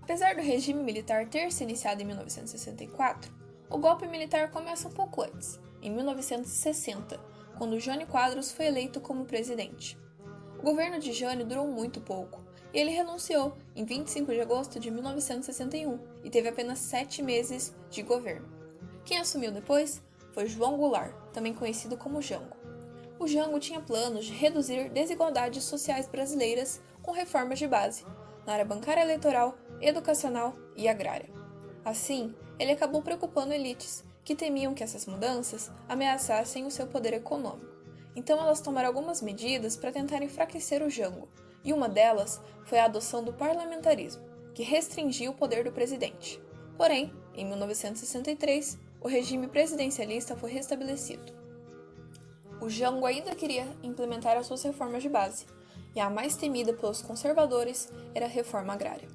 Apesar do regime militar ter se iniciado em 1964, o golpe militar começa um pouco antes, em 1960, quando Jânio Quadros foi eleito como presidente. O governo de Jânio durou muito pouco, e ele renunciou em 25 de agosto de 1961 e teve apenas 7 meses de governo. Quem assumiu depois foi João Goulart, também conhecido como Jango. O Jango tinha planos de reduzir desigualdades sociais brasileiras com reformas de base, na área bancária, eleitoral, educacional e agrária. Assim, ele acabou preocupando elites, que temiam que essas mudanças ameaçassem o seu poder econômico. Então elas tomaram algumas medidas para tentar enfraquecer o Jango, e uma delas foi a adoção do parlamentarismo, que restringia o poder do presidente. Porém, em 1963, o regime presidencialista foi restabelecido. O Jango ainda queria implementar as suas reformas de base, e a mais temida pelos conservadores era a reforma agrária.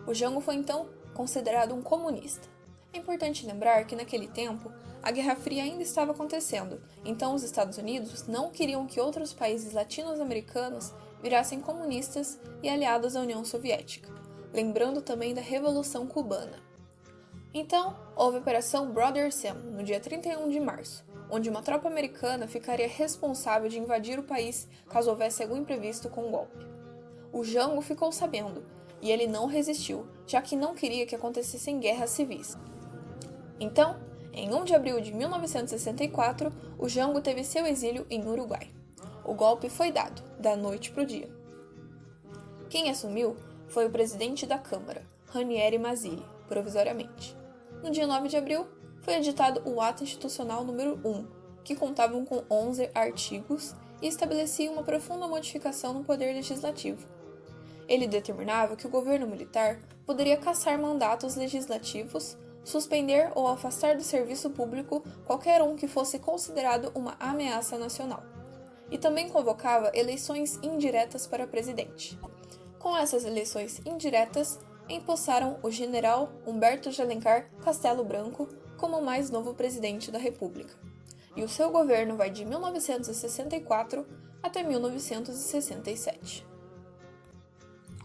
O Jango foi então considerado um comunista. É importante lembrar que naquele tempo, a Guerra Fria ainda estava acontecendo, então os Estados Unidos não queriam que outros países latino-americanos virassem comunistas e aliados à União Soviética, lembrando também da Revolução Cubana. Então, houve a Operação Brother Sam, no dia 31 de março, onde uma tropa americana ficaria responsável de invadir o país caso houvesse algum imprevisto com o golpe. O Jango ficou sabendo, e ele não resistiu, já que não queria que acontecessem guerras civis. Então, em 1 de abril de 1964, o Jango teve seu exílio em Uruguai. O golpe foi dado, da noite para o dia. Quem assumiu foi o presidente da Câmara, Ranieri Mazzilli, provisoriamente. No dia 9 de abril, foi editado o Ato Institucional número 1, que contava com 11 artigos e estabelecia uma profunda modificação no poder legislativo. Ele determinava que o governo militar poderia cassar mandatos legislativos, suspender ou afastar do serviço público qualquer um que fosse considerado uma ameaça nacional. E também convocava eleições indiretas para presidente. Com essas eleições indiretas, empossaram o general Humberto de Alencar Castelo Branco como o mais novo presidente da República. E o seu governo vai de 1964 até 1967.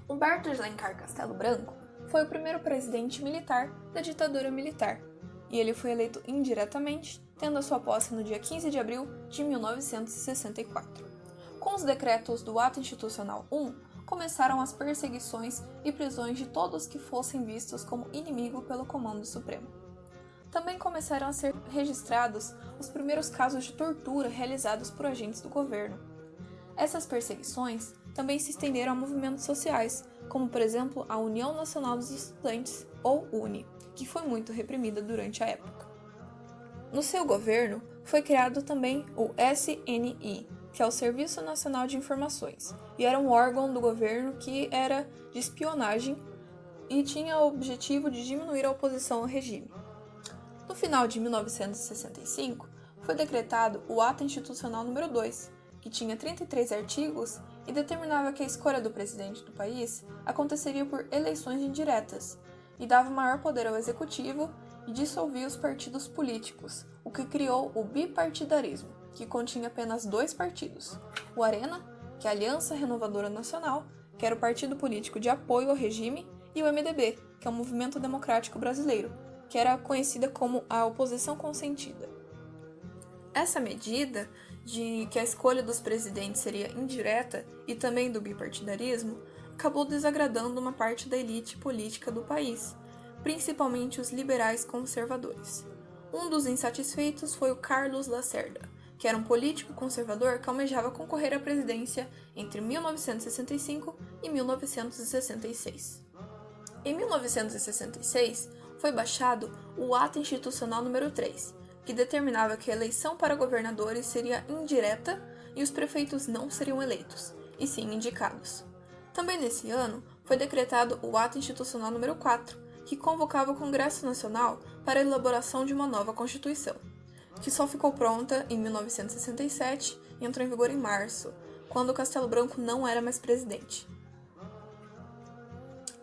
Humberto de Alencar Castelo Branco foi o primeiro presidente militar da ditadura militar, e ele foi eleito indiretamente, tendo a sua posse no dia 15 de abril de 1964. Com os decretos do Ato Institucional 1, começaram as perseguições e prisões de todos que fossem vistos como inimigo pelo Comando Supremo. Também começaram a ser registrados os primeiros casos de tortura realizados por agentes do governo. Essas perseguições também se estenderam a movimentos sociais, como por exemplo a União Nacional dos Estudantes, ou UNE, que foi muito reprimida durante a época. No seu governo, foi criado também o SNI, que é o Serviço Nacional de Informações, e era um órgão do governo que era de espionagem e tinha o objetivo de diminuir a oposição ao regime. No final de 1965, foi decretado o Ato Institucional número 2, que tinha 33 artigos e determinava que a escolha do presidente do país aconteceria por eleições indiretas, e dava maior poder ao executivo e dissolvia os partidos políticos, o que criou o bipartidarismo, que continha apenas 2 partidos, o Arena, que é a Aliança Renovadora Nacional, que era o partido político de apoio ao regime, e o MDB, que é o Movimento Democrático Brasileiro, que era conhecida como a oposição consentida. Essa medida de que a escolha dos presidentes seria indireta e também do bipartidarismo acabou desagradando uma parte da elite política do país, principalmente os liberais conservadores. Um dos insatisfeitos foi o Carlos Lacerda, que era um político conservador que almejava concorrer à presidência entre 1965 e 1966. Em 1966, foi baixado o Ato Institucional número 3, que determinava que a eleição para governadores seria indireta e os prefeitos não seriam eleitos, e sim indicados. Também nesse ano, foi decretado o Ato Institucional número 4, que convocava o Congresso Nacional para a elaboração de uma nova Constituição, que só ficou pronta em 1967 e entrou em vigor em março, quando Castelo Branco não era mais presidente.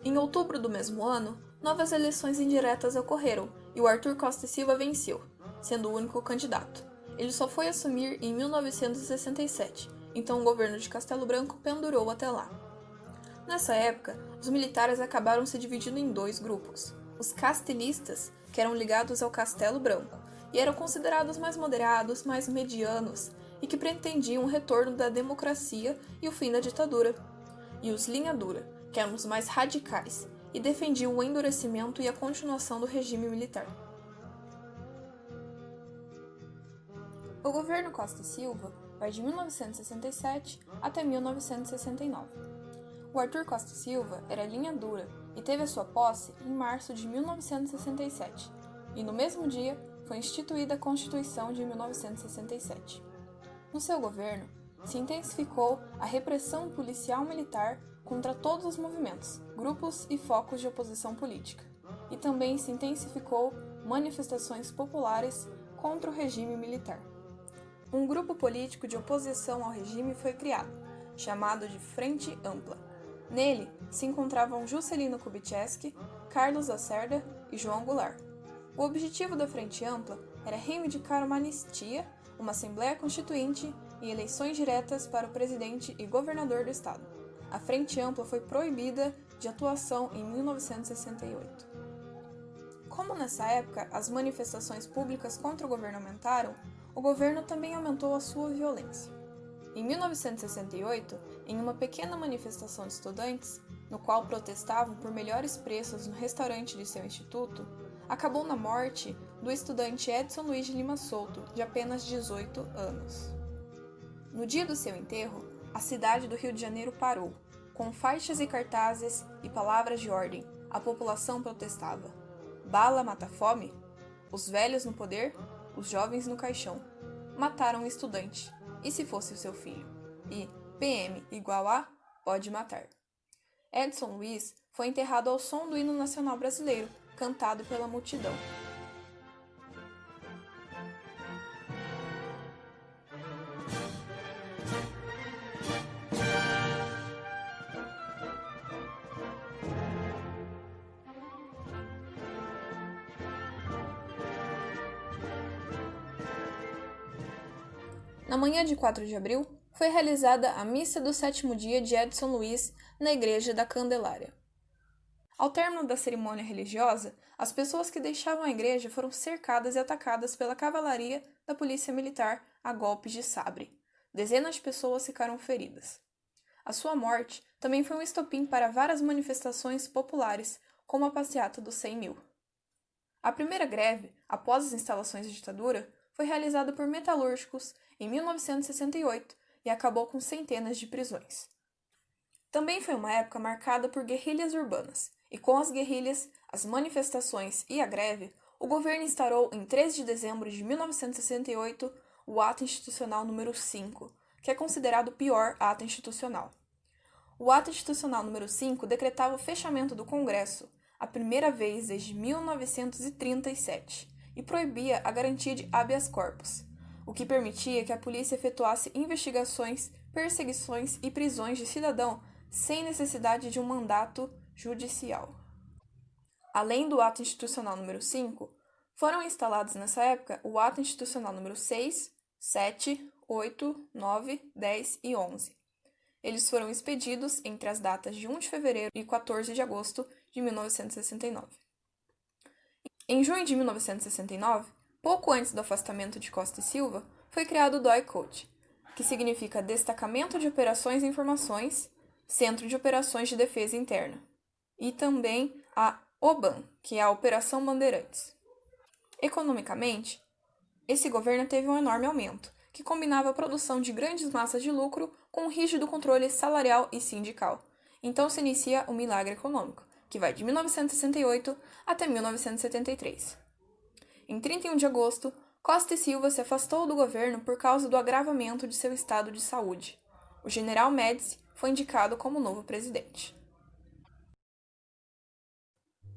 Em outubro do mesmo ano, novas eleições indiretas ocorreram e o Arthur Costa e Silva venceu, sendo o único candidato. Ele só foi assumir em 1967, então o governo de Castelo Branco pendurou até lá. Nessa época, os militares acabaram se dividindo em dois grupos: os castelistas, que eram ligados ao Castelo Branco, e eram considerados mais moderados, mais medianos, e que pretendiam o retorno da democracia e o fim da ditadura, e os linha dura, que eram os mais radicais, e defendiam o endurecimento e a continuação do regime militar. O governo Costa e Silva vai de 1967 até 1969. O Arthur Costa e Silva era linha dura e teve a sua posse em março de 1967, e no mesmo dia foi instituída a Constituição de 1967. No seu governo, se intensificou a repressão policial-militar contra todos os movimentos, grupos e focos de oposição política, e também se intensificou manifestações populares contra o regime militar. Um grupo político de oposição ao regime foi criado, chamado de Frente Ampla. Nele se encontravam Juscelino Kubitschek, Carlos Lacerda e João Goulart. O objetivo da Frente Ampla era reivindicar uma anistia, uma Assembleia Constituinte e eleições diretas para o presidente e governador do estado. A Frente Ampla foi proibida de atuação em 1968. Como nessa época as manifestações públicas contra o governo aumentaram, o governo também aumentou a sua violência. Em 1968, em uma pequena manifestação de estudantes, no qual protestavam por melhores preços no restaurante de seu instituto, acabou na morte do estudante Edson Luiz de Lima Souto, de apenas 18 anos. No dia do seu enterro, a cidade do Rio de Janeiro parou. Com faixas e cartazes e palavras de ordem, a população protestava: bala mata fome? Os velhos no poder? Os jovens no caixão. Mataram um estudante. E se fosse o seu filho? E PM igual a pode matar. Edson Luiz foi enterrado ao som do hino nacional brasileiro, cantado pela multidão. Na manhã de 4 de abril, foi realizada a missa do sétimo dia de Edson Luiz na Igreja da Candelária. Ao término da cerimônia religiosa, as pessoas que deixavam a igreja foram cercadas e atacadas pela cavalaria da polícia militar a golpes de sabre. Dezenas de pessoas ficaram feridas. A sua morte também foi um estopim para várias manifestações populares, como a passeata dos 100 mil. A primeira greve, após as instalações da ditadura, foi realizada por metalúrgicos em 1968 e acabou com centenas de prisões. Também foi uma época marcada por guerrilhas urbanas, e com as guerrilhas, as manifestações e a greve, o governo instaurou em 13 de dezembro de 1968 o Ato Institucional número 5, que é considerado o pior ato institucional. O Ato Institucional número 5 decretava o fechamento do Congresso, a primeira vez desde 1937, e proibia a garantia de habeas corpus, o que permitia que a polícia efetuasse investigações, perseguições e prisões de cidadão sem necessidade de um mandato judicial. Além do Ato Institucional número 5, foram instalados nessa época o Ato Institucional número 6, 7, 8, 9, 10 e 11. Eles foram expedidos entre as datas de 1 de fevereiro e 14 de agosto de 1969. Em junho de 1969, pouco antes do afastamento de Costa e Silva, foi criado o DOI-Code, que significa Destacamento de Operações e Informações, Centro de Operações de Defesa Interna, e também a OBAN, que é a Operação Bandeirantes. Economicamente, esse governo teve um enorme aumento, que combinava a produção de grandes massas de lucro com um rígido controle salarial e sindical. Então se inicia o milagre econômico, que vai de 1968 até 1973. Em 31 de agosto, Costa e Silva se afastou do governo por causa do agravamento de seu estado de saúde. O general Médici foi indicado como novo presidente.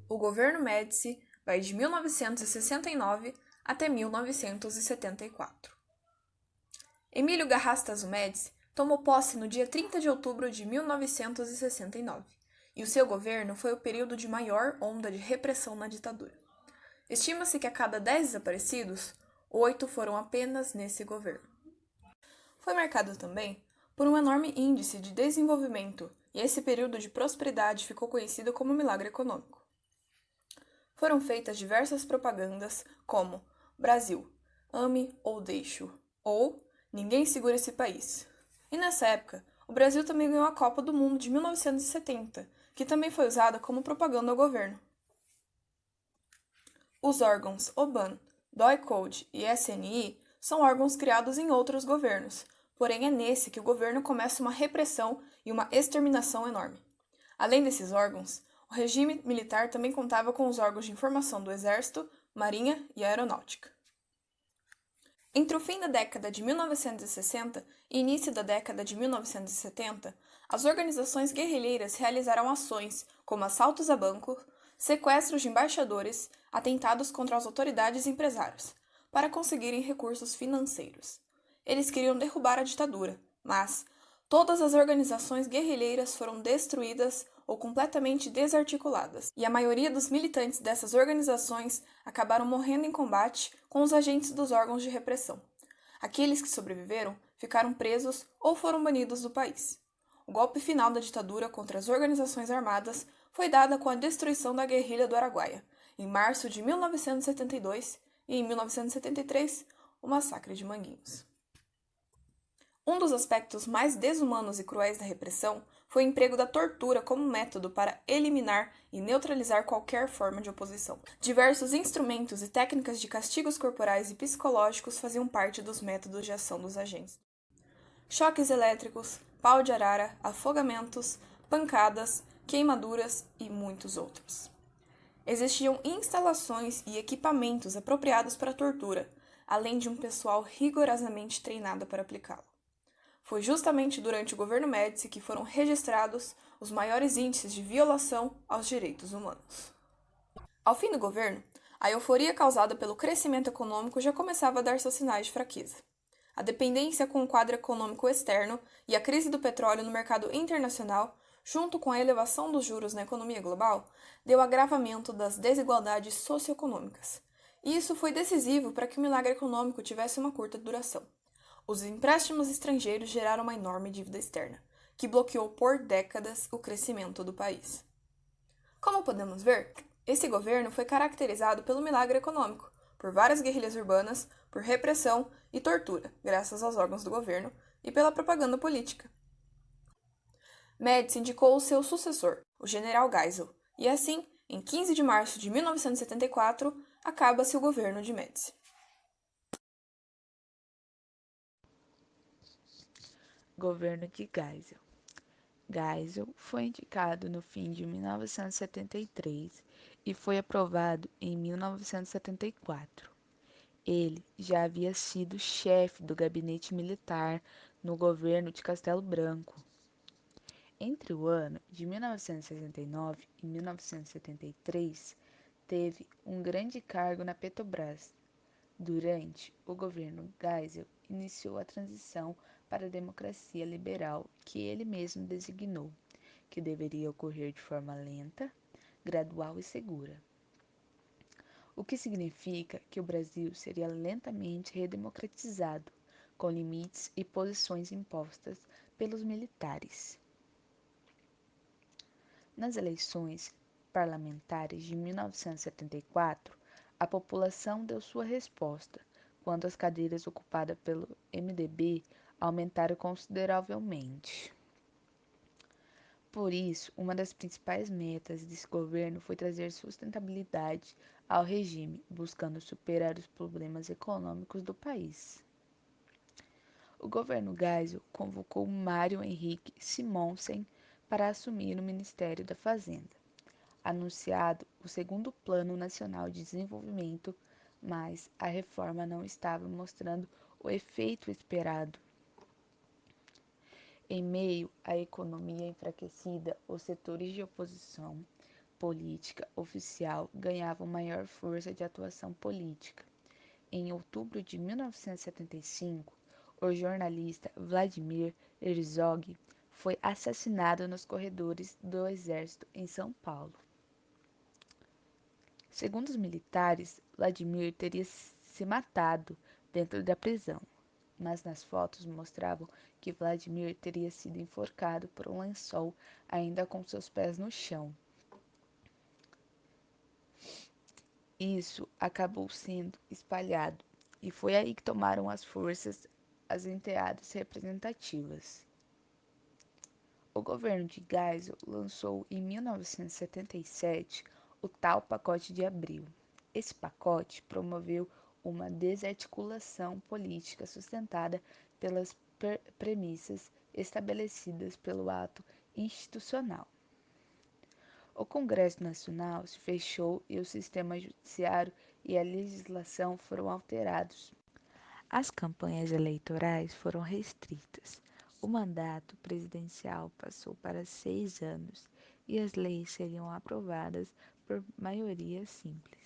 O governo Médici vai de 1969 até 1974. Emílio Garrastazu Médici tomou posse no dia 30 de outubro de 1969, e o seu governo foi o período de maior onda de repressão na ditadura. Estima-se que a cada 10 desaparecidos, 8 foram apenas nesse governo. Foi marcado também por um enorme índice de desenvolvimento, e esse período de prosperidade ficou conhecido como milagre econômico. Foram feitas diversas propagandas como Brasil, ame ou deixe-o, ou ninguém segura esse país. E nessa época, o Brasil também ganhou a Copa do Mundo de 1970, que também foi usada como propaganda ao governo. Os órgãos OBAN, DOI-Code e SNI são órgãos criados em outros governos, porém é nesse que o governo começa uma repressão e uma exterminação enorme. Além desses órgãos, o regime militar também contava com os órgãos de informação do Exército, Marinha e Aeronáutica. Entre o fim da década de 1960 e início da década de 1970, as organizações guerrilheiras realizaram ações como assaltos a bancos, sequestros de embaixadores, atentados contra as autoridades e empresários, para conseguirem recursos financeiros. Eles queriam derrubar a ditadura, mas todas as organizações guerrilheiras foram destruídas ou completamente desarticuladas, e a maioria dos militantes dessas organizações acabaram morrendo em combate com os agentes dos órgãos de repressão. Aqueles que sobreviveram ficaram presos ou foram banidos do país. O golpe final da ditadura contra as organizações armadas foi dado com a destruição da guerrilha do Araguaia, em março de 1972, e em 1973, o massacre de Manguinhos. Um dos aspectos mais desumanos e cruéis da repressão foi o emprego da tortura como método para eliminar e neutralizar qualquer forma de oposição. Diversos instrumentos e técnicas de castigos corporais e psicológicos faziam parte dos métodos de ação dos agentes. Choques elétricos, pau de arara, afogamentos, pancadas, queimaduras e muitos outros. Existiam instalações e equipamentos apropriados para a tortura, além de um pessoal rigorosamente treinado para aplicá-lo. Foi justamente durante o governo Médici que foram registrados os maiores índices de violação aos direitos humanos. Ao fim do governo, a euforia causada pelo crescimento econômico já começava a dar seus sinais de fraqueza. A dependência com o quadro econômico externo e a crise do petróleo no mercado internacional, junto com a elevação dos juros na economia global, deu agravamento das desigualdades socioeconômicas. E isso foi decisivo para que o milagre econômico tivesse uma curta duração. Os empréstimos estrangeiros geraram uma enorme dívida externa, que bloqueou por décadas o crescimento do país. Como podemos ver, esse governo foi caracterizado pelo milagre econômico, por várias guerrilhas urbanas, por repressão e tortura, graças aos órgãos do governo, e pela propaganda política. Médici indicou o seu sucessor, o general Geisel, e assim, em 15 de março de 1974, acaba-se o governo de Médici. Governo de Geisel. Geisel foi indicado no fim de 1973 e foi aprovado em 1974. Ele já havia sido chefe do gabinete militar no governo de Castelo Branco. Entre o ano de 1969 e 1973, teve um grande cargo na Petrobras. Durante o governo Geisel, iniciou a transição para a democracia liberal que ele mesmo designou, que deveria ocorrer de forma lenta, gradual e segura. O que significa que o Brasil seria lentamente redemocratizado, com limites e posições impostas pelos militares. Nas eleições parlamentares de 1974, a população deu sua resposta, quando as cadeiras ocupadas pelo MDB aumentaram consideravelmente. Por isso, uma das principais metas desse governo foi trazer sustentabilidade ao regime, buscando superar os problemas econômicos do país. O governo Geisel convocou Mário Henrique Simonsen para assumir o Ministério da Fazenda. Anunciado o segundo Plano Nacional de Desenvolvimento, mas a reforma não estava mostrando o efeito esperado. Em meio à economia enfraquecida, os setores de oposição política oficial ganhavam maior força de atuação política. Em outubro de 1975, o jornalista Vladimir Herzog foi assassinado nos corredores do Exército em São Paulo. Segundo os militares, Vladimir teria se matado dentro da prisão, mas nas fotos mostravam que Vladimir teria sido enforcado por um lençol ainda com seus pés no chão. Isso acabou sendo espalhado, e foi aí que tomaram as forças as enteadas representativas. O governo de Geisel lançou em 1977 o tal Pacote de Abril. Esse pacote promoveu uma desarticulação política sustentada pelas premissas estabelecidas pelo ato institucional. O Congresso Nacional se fechou e o sistema judiciário e a legislação foram alterados. As campanhas eleitorais foram restritas. O mandato presidencial passou para 6 anos e as leis seriam aprovadas por maioria simples.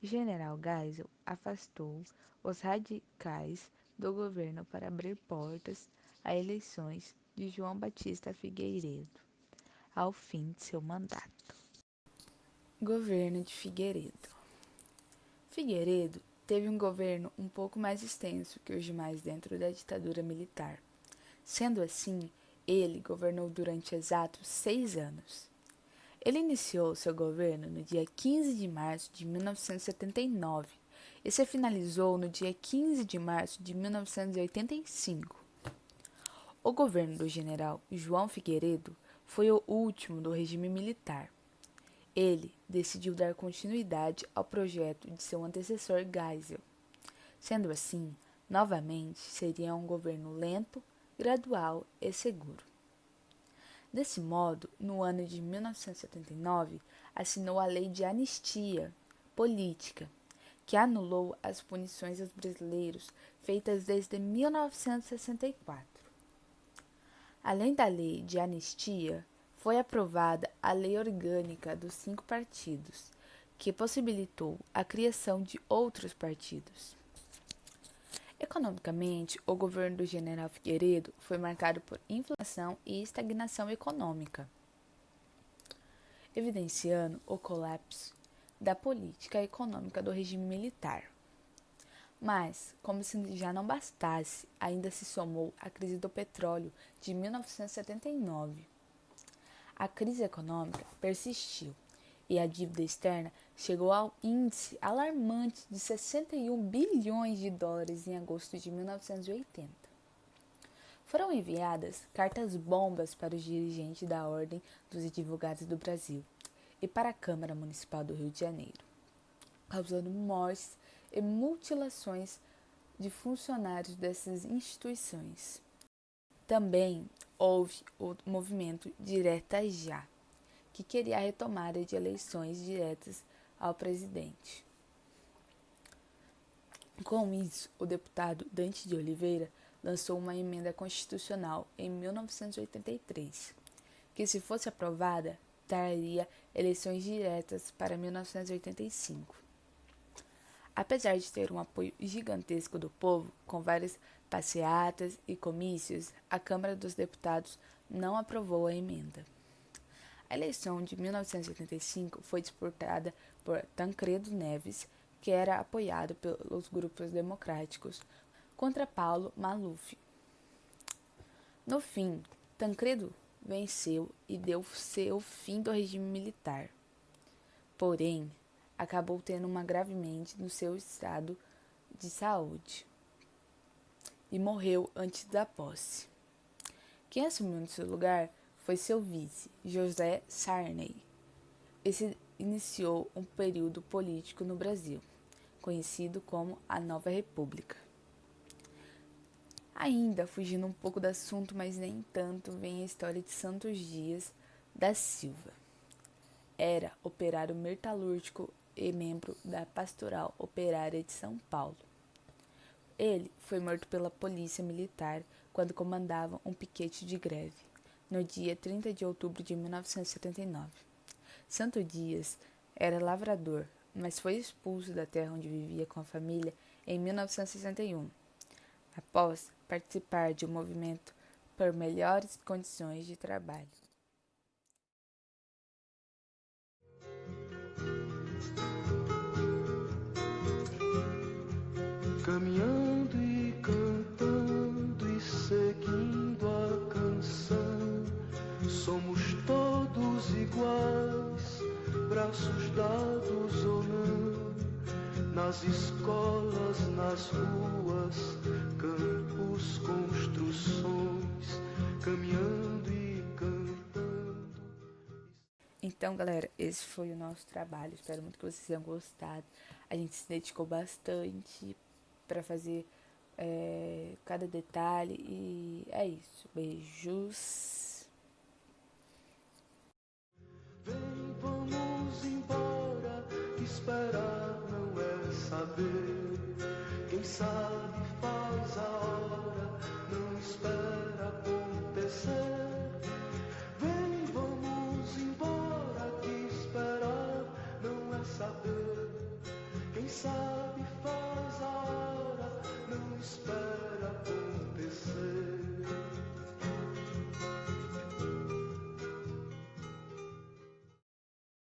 General Geisel afastou os radicais do governo para abrir portas a eleições de João Batista Figueiredo, ao fim de seu mandato. Governo de Figueiredo. Figueiredo teve um governo um pouco mais extenso que os demais dentro da ditadura militar. Sendo assim, ele governou durante exatos 6 anos. Ele iniciou seu governo no dia 15 de março de 1979 e se finalizou no dia 15 de março de 1985. O governo do general João Figueiredo foi o último do regime militar. Ele decidiu dar continuidade ao projeto de seu antecessor Geisel. Sendo assim, novamente seria um governo lento, gradual e seguro. Desse modo, no ano de 1979, assinou a Lei de Anistia Política, que anulou as punições aos brasileiros feitas desde 1964. Além da Lei de Anistia, foi aprovada a Lei Orgânica dos 5 partidos, que possibilitou a criação de outros partidos. Economicamente, o governo do general Figueiredo foi marcado por inflação e estagnação econômica, evidenciando o colapso da política econômica do regime militar. Mas, como se já não bastasse, ainda se somou a crise do petróleo de 1979. A crise econômica persistiu e a dívida externa chegou ao índice alarmante de 61 bilhões de dólares em agosto de 1980. Foram enviadas cartas-bombas para os dirigentes da Ordem dos Advogados do Brasil e para a Câmara Municipal do Rio de Janeiro, causando mortes e mutilações de funcionários dessas instituições. Também houve o movimento Direta Já, que queria a retomada de eleições diretas ao presidente. Com isso, o deputado Dante de Oliveira lançou uma emenda constitucional em 1983, que, se fosse aprovada, traria eleições diretas para 1985. Apesar de ter um apoio gigantesco do povo, com várias passeatas e comícios, a Câmara dos Deputados não aprovou a emenda. A eleição de 1985 foi disputada por Tancredo Neves, que era apoiado pelos grupos democráticos, contra Paulo Maluf. No fim, Tancredo venceu e deu-se o fim do regime militar. Porém, acabou tendo uma gravemente no seu estado de saúde e morreu antes da posse. Quem assumiu no seu lugar foi seu vice, José Sarney. Esse iniciou um período político no Brasil, conhecido como a Nova República. Ainda fugindo um pouco do assunto, mas nem tanto, vem a história de Santos Dias da Silva. Era operário metalúrgico e membro da Pastoral Operária de São Paulo. Ele foi morto pela polícia militar quando comandava um piquete de greve, no dia 30 de outubro de 1979. Santos Dias era lavrador, mas foi expulso da terra onde vivia com a família em 1961, após participar de um movimento por melhores condições de trabalho. Caminhando e cantando e seguindo Somos todos iguais, braços dados ou não, nas escolas, nas ruas, campos, construções, caminhando e cantando. Então, galera, esse foi o nosso trabalho. Espero muito que vocês tenham gostado. A gente se dedicou bastante para fazer cada detalhe. E é isso. Beijos. Vem, vamos embora, esperar não é saber. Quem sabe